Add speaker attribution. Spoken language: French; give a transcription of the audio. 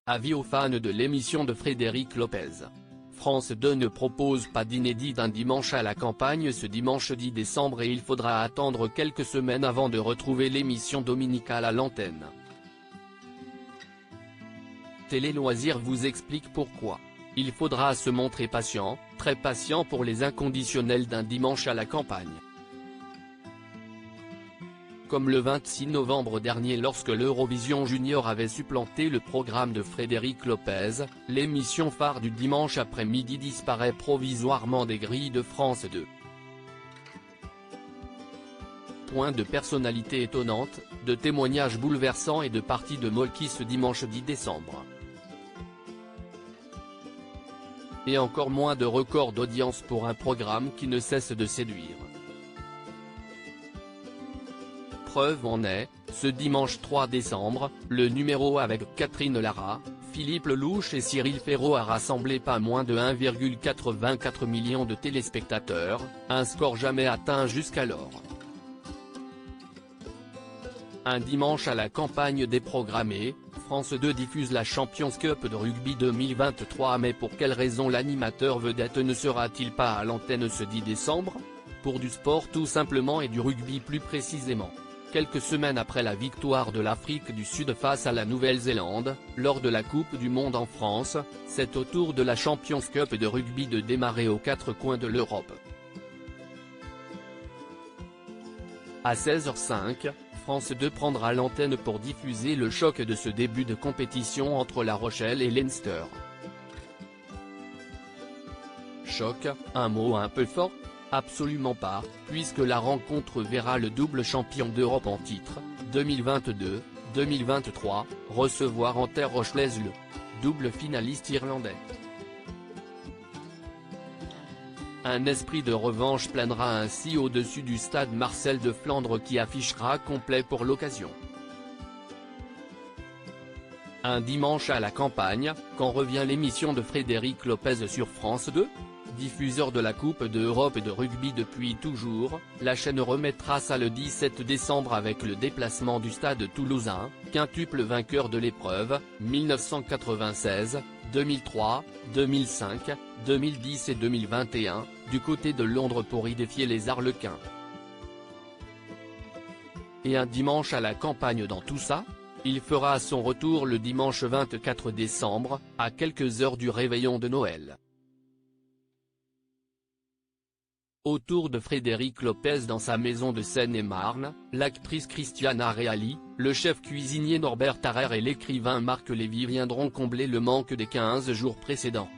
Speaker 1: Avis aux fans de l'émission de Frédéric Lopez. France 2 ne propose pas d'inédit d'un dimanche à la campagne ce dimanche 10 décembre et il faudra attendre quelques semaines avant de retrouver l'émission dominicale à l'antenne. Télé Loisirs vous explique pourquoi. Il faudra se montrer patient, très patient pour les inconditionnels d'un dimanche à la campagne. Comme le 26 novembre dernier lorsque l'Eurovision Junior avait supplanté le programme de Frédéric Lopez, l'émission phare du dimanche après-midi disparaît provisoirement des grilles de France 2. Point de personnalité étonnante, de témoignages bouleversants et de parties de molki ce dimanche 10 décembre. Et encore moins de records d'audience pour un programme qui ne cesse de séduire. Preuve en est, ce dimanche 3 décembre, le numéro avec Catherine Lara, Philippe Lelouch et Cyril Ferraud a rassemblé pas moins de 1,84 million de téléspectateurs, un score jamais atteint jusqu'alors. Un dimanche à la campagne déprogrammée, France 2 diffuse la Champions Cup de rugby 2023 mais pour quelle raison l'animateur vedette ne sera-t-il pas à l'antenne ce 10 décembre ? Pour du sport tout simplement et du rugby plus précisément. Quelques semaines après la victoire de l'Afrique du Sud face à la Nouvelle-Zélande, lors de la Coupe du Monde en France, c'est au tour de la Champions Cup de rugby de démarrer aux quatre coins de l'Europe. À 16h05, France 2 prendra l'antenne pour diffuser le choc de ce début de compétition entre La Rochelle et Leinster. Choc, un mot un peu fort ? Absolument pas, puisque la rencontre verra le double champion d'Europe en titre, 2022-2023, recevoir en terre rochelaise le double finaliste irlandais. Un esprit de revanche planera ainsi au-dessus du stade Marcel de Flandre qui affichera complet pour l'occasion. Un dimanche à la campagne, quand revient l'émission de Frédéric Lopez sur France 2 ? Diffuseur de la Coupe d'Europe de rugby depuis toujours, la chaîne remettra ça le 17 décembre avec le déplacement du Stade toulousain, quintuple vainqueur de l'épreuve, 1996, 2003, 2005, 2010 et 2021, du côté de Londres pour y défier les Arlequins. Et un dimanche à la campagne dans tout ça ? Il fera son retour le dimanche 24 décembre, à quelques heures du réveillon de Noël. Autour de Frédéric Lopez dans sa maison de Seine-et-Marne, l'actrice Christiana Reali, le chef cuisinier Norbert Tarrer et l'écrivain Marc Lévy viendront combler le manque des 15 jours précédents.